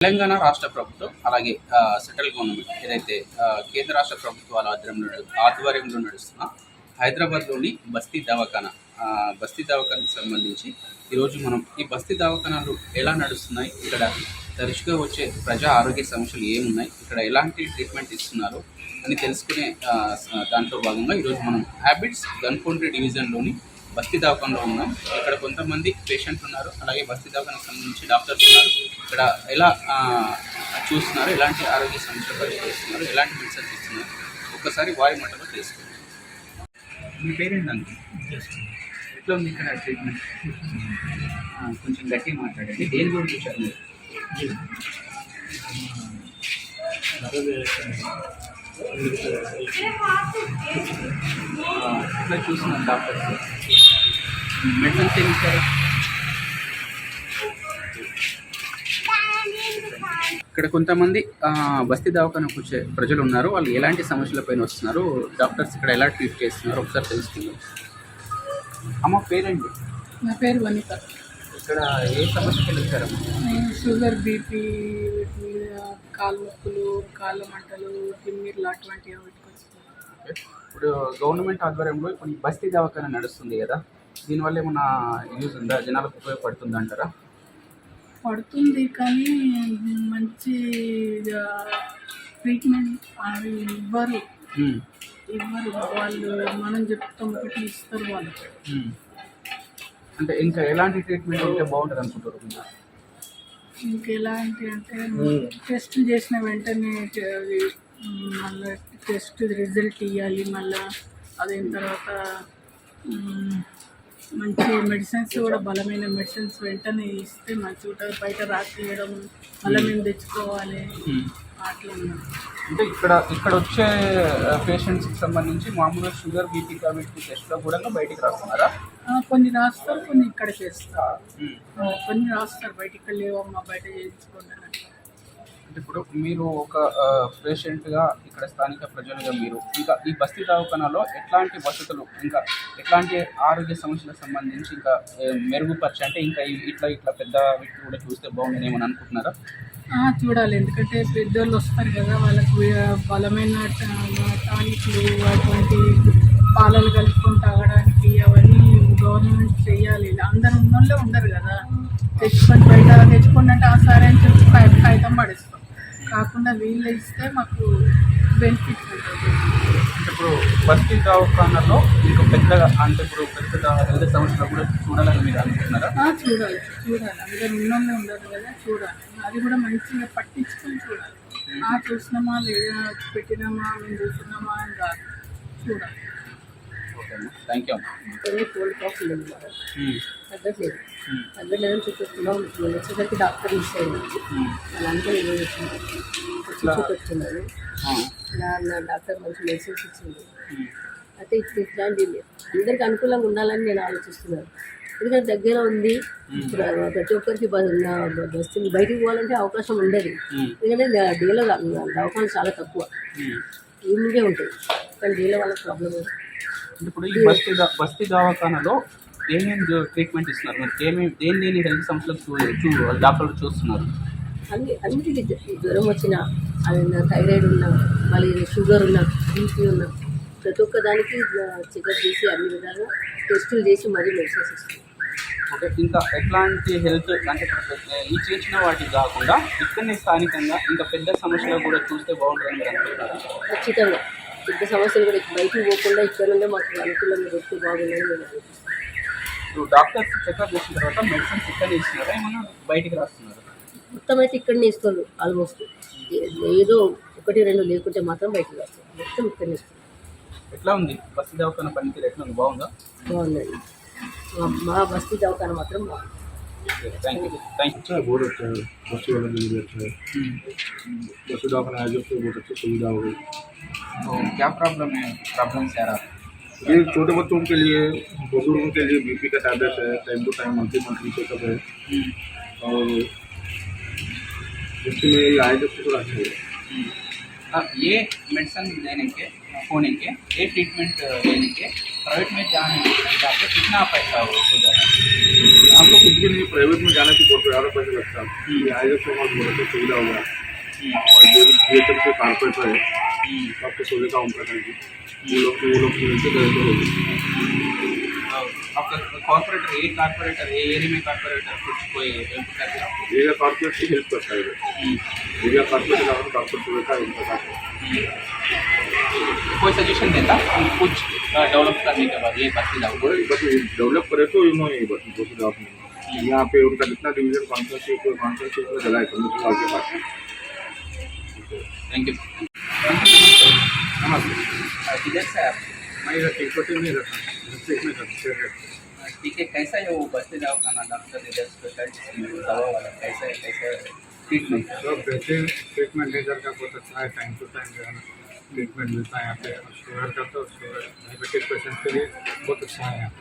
తెలంగాణ రాష్ట్ర ప్రభుత్వం అలాగే సెంట్రల్ గవర్నమెంట్ ఏదైతే కేంద్ర రాష్ట్ర ప్రభుత్వాల ఆధ్వర్యంలో నడుస్తున్న హైదరాబాద్లోని బస్తీ దవాఖానా దవాఖానకు సంబంధించి ఈరోజు మనం ఈ బస్తీ దవాఖానాలు ఎలా నడుస్తున్నాయి, ఇక్కడ తరచుగా వచ్చే ప్రజా ఆరోగ్య సమస్యలు ఏమున్నాయి, ఇక్కడ ఎలాంటి ట్రీట్మెంట్ ఇస్తున్నారు అని తెలుసుకునే దాంట్లో భాగంగా ఈరోజు మనం హ్యాబిట్స్ గన్కొండ్రి డివిజన్లోని బస్తీ దవాఖానలో ఉన్నాం. ఇక్కడ కొంతమంది పేషెంట్లు ఉన్నారు, అలాగే బస్తీ దవాఖానకు సంబంధించి డాక్టర్స్ ఉన్నారు. ఇక్కడ ఎలా చూస్తున్నారు, ఎలాంటి ఆరోగ్య సమస్యలు పరిష్కరిస్తున్నారు, ఎలాంటి మెడిసిన్స్ ఇస్తున్నారు, ఒక్కసారి వారి మాటలో తెలుసుకుంటాం. మీ పేరేంటండి? ఎట్లా ఉంది ఇక్కడ ట్రీట్మెంట్? కొంచెం గట్టిగా మాట్లాడండి. దేని గురించి వచ్చారు మీరు? ఎట్లా చూస్తున్నారు డాక్టర్స్? మెడిసిన్స్ ఏమి ఇచ్చారు? ఇక్కడ కొంతమంది బస్తీ దవాఖానకు వచ్చే ప్రజలు ఉన్నారు. వాళ్ళు ఎలాంటి సమస్యలపైన వస్తున్నారు, డాక్టర్స్ ఇక్కడ ఎలా ట్రీట్ చేస్తున్నారు ఒకసారి తెలుసుకుందాం. అమ్మ పేరేంటి? నా పేరు వనిత. ఇక్కడ ఏ సమస్యకి వచ్చారమ్మా? షుగర్, బీపీ, కాళ్ళు నొప్పులు, కాళ్ళ మంటలు, తిమ్మిర్లు అటువంటివి వస్తున్నాయి. ఇప్పుడు గవర్నమెంట్ ఆధ్వర్యంలో ఇప్పుడు బస్తీ దవాఖానా నడుస్తుంది కదా, దీనివల్ల ఏమైనా యూజ్ ఉందా, జనాలకు ఉపయోగపడుతుంది అంటారా? పడుతుంది, కానీ మంచి ట్రీట్మెంట్ ఇవ్వరు. వాళ్ళు మనం చెప్తాం ఒకటి ఇస్తారు వాళ్ళు. అంటే ఇంకా ఎలాంటి ట్రీట్మెంట్ ఉంటే బాగుంటుంది అనుకుంటారు? ఇంకెలాంటి అంటే టెస్ట్ చేసిన వెంటనే మళ్ళీ టెస్ట్ రిజల్ట్ ఇవ్వాలి. మళ్ళీ అదైన తర్వాత మంచి మెడిసిన్స్ కూడా, బలమైన మెడిసిన్స్ వెంటనే ఇస్తే మంచి ఉంటుంది. బయట రాసియడం మళ్ళీ మేము తెచ్చుకోవాలి అట్లా. అంటే ఇక్కడ వచ్చే పేషెంట్స్కి సంబంధించి మామూలుగా షుగర్, బీపీ కాబట్టి టెస్ట్లో కూడా బయటికి రాస్తున్నారా? కొన్ని రాస్తారు, కొన్ని ఇక్కడ చేస్తారు. కొన్ని రాస్తారు బయట, ఇక్కడ లేవమ్మా బయట చేయించుకోండి. అంటే ఇప్పుడు మీరు ఒక పేషెంట్గా, ఇక్కడ స్థానిక ప్రజలుగా మీరు ఇంకా ఈ బస్తీ దవాఖానాలో ఎట్లాంటి వసతులు, ఇంకా ఎట్లాంటి ఆరోగ్య సమస్యలకు సంబంధించి ఇంకా మెరుగుపరిచి, అంటే ఇంకా ఇట్లా పెద్ద వ్యక్తి కూడా చూస్తే బాగుందని ఏమని అనుకుంటున్నారా? చూడాలి, ఎందుకంటే పెద్దోళ్ళు వస్తారు కదా, వాళ్ళకు బలమైన టానిక్లు, అటువంటి పాలలు కలుపుకొని తాగడానికి అవన్నీ గవర్నమెంట్ చేయాలి. అందరు ఉన్నోళ్ళే ఉండరు కదా, తెచ్చుకొని బయట తెచ్చుకోండి అంటే ఆ సరే అని చెప్పి కాగితం పడేస్తాం. కాకుండా వీళ్ళు ఇస్తే మాకు బెనిఫిట్ ఉంటుంది. ఇప్పుడు బస్తీ దవాఖానాలో ఇంకా పెద్దగా, అంటే ఇప్పుడు పెద్ద హెల్త్ సమస్యలు కూడా చూడాలని మీరు అనుకుంటున్నారా? చూడాలి, అందరు ఉన్నోళ్ళే ఉండరు కదా, చూడాలి. అది కూడా మంచిగా పట్టించుకొని చూడాలి. చూసినామా లేదా, పెట్టినామా, మేము చూసినామా అని కాదు, చూడాలి. Thank you. కోల్డ్ కాఫ్ లేదు, తగ్గట్లేదు. తగ్గలేదని చూపిస్తున్నాం. వచ్చేసరికి డాక్టర్ ఇచ్చాడు, అలాంటి చూపిస్తున్నాను. నా డాక్టర్ మంచి మెడిసిన్స్ ఇచ్చింది. అయితే ఇప్పుడు ఇట్లాంటి అందరికి అనుకూలంగా ఉండాలని నేను ఆలోచిస్తున్నాను. ఎందుకంటే దగ్గర ఉంది, ఇప్పుడు ప్రతి ఒక్కరికి బస్సు బయటికి పోవాలంటే అవకాశం ఉండదు. ఎందుకంటే డీలో దవాఖానాలు చాలా తక్కువ, ఈ ముందే ఉంటుంది, కానీ డీలో వాళ్ళకి ప్రాబ్లం ఉంది. ఇప్పుడు ఈ బస్తీ దవాఖానాలో ఏమేమి ట్రీట్మెంట్ ఇస్తున్నారు? దేని హెల్త్ సమస్యలకు డాక్టర్లు చూస్తున్నారు? అన్నిటికీ జ్వరం వచ్చినా, థైరాయిడ్ ఉన్నా, మళ్ళీ షుగర్ ఉన్నా, బీపీ ఉన్నా, ప్రతి ఒక్క దానికి చెకప్ చేసి అన్ని విధాలుగా టెస్టులు చేసి మరీ మెడిసిన్స్ ఇస్తుంది. ఓకే, ఇంకా ఎట్లాంటి హెల్త్ అంటే ఈ చిన్న వాటికి కాకుండా ఇక్కడనే స్థానికంగా ఇంకా పెద్ద సమస్యలు కూడా చూస్తే బాగుంటుంది మీరు అనుకుంటున్నారా? ఖచ్చితంగా పెద్ద సమస్యలు కూడా బయటకు పోకుండా ఇక్కడ నుండే మాకు అనుకూలంగా దొరికితే బాగుందని నేను ఆలోచిస్తాను. ఇప్పుడు డాక్టర్స్ చెకప్ చేసిన తర్వాత మెడిసిన్స్ ఇక్కడనే ఇస్తున్నారా, ఏమన్నా బయటికి రాస్తున్నారు? మొత్తం అయితే ఇక్కడనే ఇస్తారు. ఆల్మోస్ట్ ఏదో 1-2 లేకుంటే మాత్రం బయటకు రాస్తారు, మొత్తం ఇక్కడనే ఇస్తారు. ఎట్లా ఉంది బస్తీ దవాఖానా పనితీరు? ఎట్లా ఉంది? బాగుందా? బాగుందండి, మా బస్తీ దవాఖానా మాత్రం బాగుంది. Thank you. बहुत अच्छा है, बस्ती वाला भी अच्छा है। बस्ती दवाखाना है जब से बहुत अच्छी सुविधा हो गई। तो क्या प्रॉब्लम्स है? ये छोटे बच्चों के लिए, बुजुर्गों के लिए बीपी का टैबलेट है, time to time monthly checkup है, और जिसमें ये आए जब से थोड़ा अच्छा है। ये मेडिसिन लेने के होने के, ये ट्रीटमेंट लेने के प्राइवेट में जाने के कितना पैसा हो जाएगा? हम लोग कुछ भी नहीं, प्राइवेट में जाने को बहुत ज़्यादा पैसे लगता है। ये आयुष्मान बहुत बड़ा सुविधा होगा और जो BHF के कारपोरेटर है आपके सोने का उनका करेंगे वो लोग मिलकर करेंगे। आपका कॉर्पोरेटर ये एरिया में कॉर्पोरेटर कुछ कोई हेल्प कर दिया आपको? एरिया कारपोरेट ही हेल्प करता है। एरिया कारपोरेट का कारपोरेट सुविधा है उनका कोई सजेशन देता कुछ डेवलप करने के बाद ये बस्ती दावका? बस डेवलप करे तो इन्होंने बस दूसरी आप नहीं, यहाँ पे उनका जितना डिवीजन कॉन्फ्रेंस में जगह है कम्युनिटी हॉल के पास। Thank you. नमस्ते, किधर से आप? मैं इधर तिरुपति में रहता हूँ। ठीक है, कैसा है वो बस्ती दवाखाना? डॉक्टर इधर स्पेशलिस्ट दवा वाला कैसा है ट्रीटमेंट? सब बेहतरीन ट्रीटमेंट इधर का बहुत अच्छा है। टाइम टू टाइम जो है ना ट्रीटमेंट मिलता है यहाँ पे। शुगर का तो शुगर डायबिटिक पेशेंट के लिए बहुत अच्छा है, यहाँ पे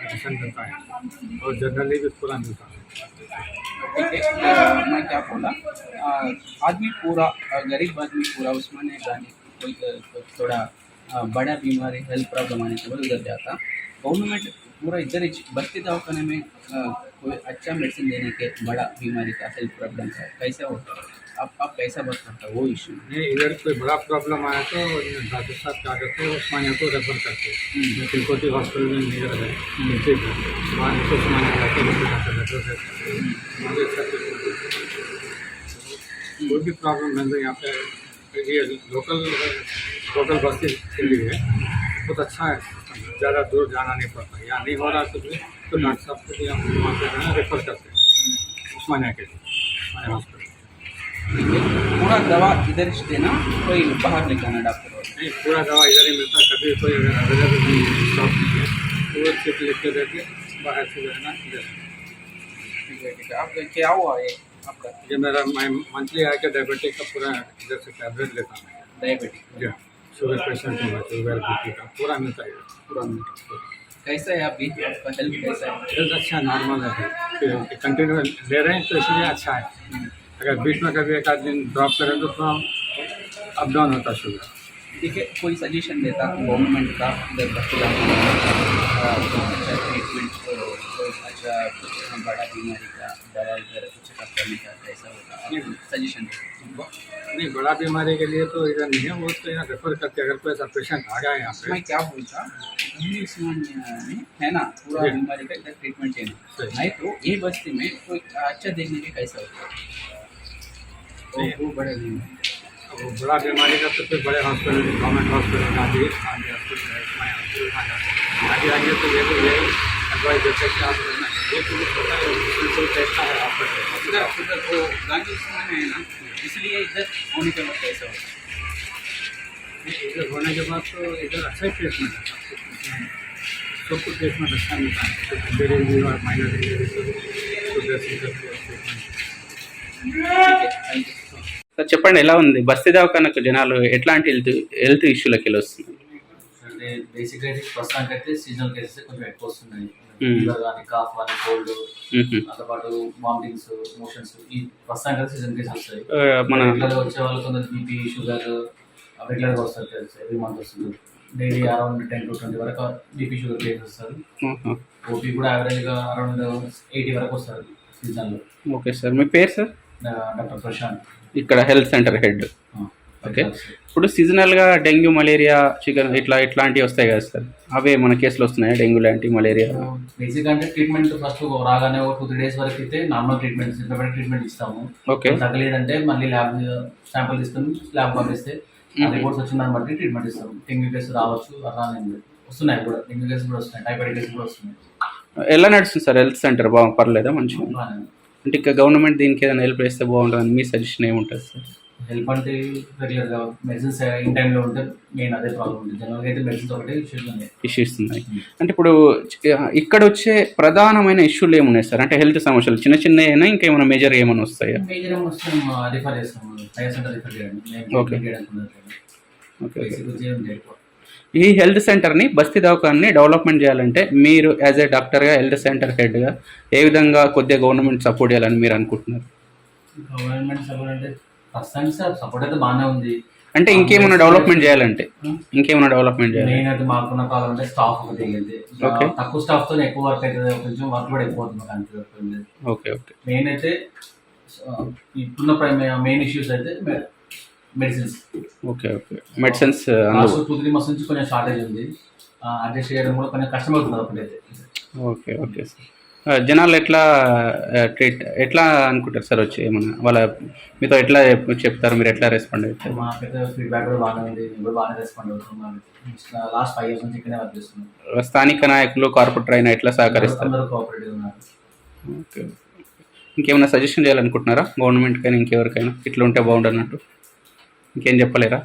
मेडिसिन मिलता है और जनरली भी पूरा मिलता है। ठीक है, मैं क्या बोला, आदमी पूरा गरीब आदमी पूरा उस्मानिया जाने कोई थोड़ा बड़ा बीमारी हेल्थ प्रॉब्लम आने के बाद उधर जाता। गवर्नमेंट पूरा इधर ही बस्ती दवाखाने में कोई अच्छा मेडिसिन देने के बड़ा बीमारी का हेल्थ प्रॉब्लम का कैसा होता है? आप कैसा बात करता है वो इशू? नहीं, इधर कोई बड़ा प्रॉब्लम आया तो डॉक्टर साहब क्या करते हैं उस्मानिया को रेफर करते हैं। तिरुपति हॉस्पिटल में नियर है नीचे वहाँ नीचे उस्मानिया जाके रेफर करते हैं। कोई भी प्रॉब्लम है तो यहाँ पे ये लोकल बस्ती के लिए बहुत अच्छा है। ज़्यादा दूर जाना नहीं पड़ता। यहाँ नहीं हो रहा कुछ भी तो डॉक्टर साहब को यहाँ वहाँ पे रेफर करते हैं उस्मानिया के लिए, उस्मानिया हॉस्पिटल। पूरा दवा इधर से देना, कोई बाहर लेके आना डॉक्टर? नहीं, पूरा दवा इधर ही मिलता है। कभी कोई अगर अवेलेबल नहीं है स्टॉक नहीं है तो वो चिप लिख के देके बाहर से देना इधर। ठीक है। आप क्या हुआ ये आपका? ये मेरा मैं मंथली आके डायबिटिक का पूरा इधर से टैबलेट लेता हूँ। डायबिटिक? जी, शुगर पेशेंट हूँ मैं, शुगर BP का पूरा मिलता है। पूरा कैसा है आपकी आपका हेल्थ कैसा है? हेल्थ अच्छा नॉर्मल है, कंटिन्यू ले रहे हैं तो इसलिए अच्छा है। अगर बीच में कभी एक आध दिन ड्रॉप करें तो थोड़ा अप डाउन होता शुगर। ठीक है, कोई सजेशन देता गवर्नमेंट का इधर बस्ती अच्छा ट्रीटमेंट अच्छा बड़ा बीमारी का दवा इधर चेकअप करने का कैसा होता? सजेशन नहीं, बड़ा बीमारी के लिए तो इधर नहीं है, वो तो यहाँ रेफर करते हैं। अगर कोई ऐसा पेशेंट आ गया यहाँ पे, मैं क्या बोलता में है ना पूरा बीमारी का इधर ट्रीटमेंट है ना, नहीं तो ये बस्ती में कोई अच्छा देखने के कैसा होता है? वो बड़े वो बड़ा बीमारी का तो फिर बड़े हॉस्पिटल गवर्नमेंट हॉस्पिटल आगे हॉस्पिटल आगे आगे तो ये एडवाइस देते हैं कि आप ये तो कैसा है आपका इधर वो गांधी में है ना, इसलिए इधर होने के बाद कैसा होता है? इधर होने के बाद तो इधर अच्छा ही ट्रीटमेंट है, सबको ट्रीटमेंट अच्छा मिलता है। डिलीवरी और माइनर సార్ చెప్పండి, ఎలా ఉంది బస్తీ దవాఖానకు జనాలు ఎట్లాంటి హెల్త్ ఇష్యూలకి వెళ్ళి వస్తున్నారు? అంటే బేసిక్గా అయితే ప్రస్తుతానికి అయితే సీజనల్ కేసెస్ కొంచెం ఎక్కువ వస్తున్నాయి. ఫీవర్ కానీ కాఫ్ కానీ కోల్డ్ దాంతో పాటు వామిటింగ్స్ మోషన్స్ ఈ ప్రస్తుతానికి అయితే సీజన్ కేసెస్ వస్తాయి. మన రెగ్యులర్గా వచ్చే వాళ్ళు కొందరు BP షుగర్ రెగ్యులర్గా వస్తారు, ఎవ్రీ మంత్ వస్తుంది. డైలీ అరౌండ్ 10 to 20 వరకు BP షుగర్ కేసెస్ వస్తారు. OP కూడా యావరేజ్గా అరౌండ్ 80 వరకు వస్తారు సీజన్లో. ఓకే సార్, మీ పేరు సార్? డాక్టర్ ప్రశాంత్, ఇక్కడ హెల్త్ సెంటర్ హెడ్. ఓకే, ఇప్పుడు సీజనల్గా డెంగ్యూ మలేరియా చికెన్ ఇట్లాంటివి వస్తాయి కదా సార్, అవే మన కేసులు వస్తున్నాయి డెంగ్యూ లాంటి మలేరియా? బేసిక్ అంటే ట్రీట్మెంట్ ఫస్ట్ రాగానే ఒక 2-3 days వరకు అయితే నార్మల్ ట్రీట్మెంట్ సింప్టమాటిక్ ట్రీట్మెంట్ ఇస్తాము. ఓకే, తగ్గలేదంటే మళ్ళీ ల్యాబ్ శాంపుల్ తీసుకుని ల్యాబ్ పంపిస్తే రిపోర్ట్స్ వచ్చిన దాన్ని బట్టి ట్రీట్మెంట్ ఇస్తాము. డెంగ్యూ కేసు రావచ్చు, అలా వస్తున్నాయి కూడా, డెంగ్యూ కేసు కూడా వస్తున్నాయి, టైఫాయిడ్ కేసు కూడా వస్తున్నాయి. ఎలా నడుస్తుంది సార్ హెల్త్ సెంటర్? పర్లేదా మంచిగా? అంటే ఇంకా గవర్నమెంట్ దీనికి ఏదైనా హెల్ప్ చేస్తే బాగుంటుందని మీ సజెషన్ ఏముంటుంది సార్? హెల్ప్ అంటే రెగ్యులర్గా మెడిసిన్స్ ఇన్ టైంలో ఉంటే మెయిన్ అదే ప్రాబ్లం ఉంటుంది. జనరల్గా అయితే మెడిసిన్స్ ఒకటి ఇష్యూస్ ఉన్నాయి. అంటే ఇప్పుడు ఇక్కడ వచ్చే ప్రధానమైన ఇష్యూలు ఏమున్నాయి సార్? అంటే హెల్త్ సమస్యలు చిన్న చిన్న అయినా ఇంకేమైనా మేజర్ ఏమైనా వస్తాయా? మేజర్ ఏమైనా వస్తే రిఫర్ చేస్తాము, హైయర్ సెంటర్ రిఫర్ చేయండి. ఓకే. ఓకే, ఎక్కువ ఈ హెల్త్ సెంటర్ని బస్తీ దవాఖాన్ని డెవలప్మెంట్ చేయాలంటే మీరు యాజ్ ఏ డాక్టర్గా హెల్త్ సెంటర్ హెడ్గా ఏ విధంగా కొద్దిగా గవర్నమెంట్ సపోర్ట్ చేయాలని మీరు అనుకుంటున్నారు? గవర్నమెంట్ సపోర్ట్ అంటే ప్రస్తుతానికి సార్ సపోర్ట్ అయితే బాగానే ఉంది. అంటే ఇంకేమైనా డెవలప్మెంట్ చేయాలంటే ఇంకేమైనా డెవలప్మెంట్ చేయాలి. మెయిన్ అయితే మాకున్న ప్రాబ్లం అంటే స్టాఫ్ ఒకటి వెళ్ళింది. Okay. తక్కువ స్టాఫ్ తో ఎక్కువ వర్క్ అవుతుంది, కొంచెం వర్క్ కూడా ఎక్కువ అవుతుంది మాకు. ఓకే ఓకే మెయిన్ అయితే ఇప్పుడున్న మెయిన్ ఇష్యూస్ అయితే medicines. Okay okay medicines last 2-3 months నుంచి కొంచెం షార్టేజ్ ఉంది. అడ్జస్ట్ చేయడం కూడా కొంచెం కష్టమవుతుంది ఒకటైతే. ఓకే ఓకే సార్ జనాలు ఎట్లా అనుకుంటారు సార్ వచ్చి ఏమన్నా వాళ్ళ మీతో ఎట్లా చెప్తారు, మీరు ఎట్లా రెస్పాండ్ అవుతారు? మాకైతే ఫీడ్బ్యాక్ కూడా బాగానే ఉంది, మేము కూడా బాగానే రెస్పాండ్ అవుతున్నాం. లాస్ట్ 5 years నుంచి ఇక్కడే వర్క్ చేస్తున్నాం. స్థానిక నాయకులు కార్పొరేటర్ అయినా ఎట్లా సహకరిస్తారు? అందరూ కోఆపరేటివ్ ఉన్నారు. ఓకే ఇంకేమైనా సజెషన్ చేయాలనుకుంటున్నారా గవర్నమెంట్ కైనా ఇంకెవరికైనా ఇట్లా ఉంటే బాగుండు అన్నట్టు? ఇంకేం చెప్పలేరా?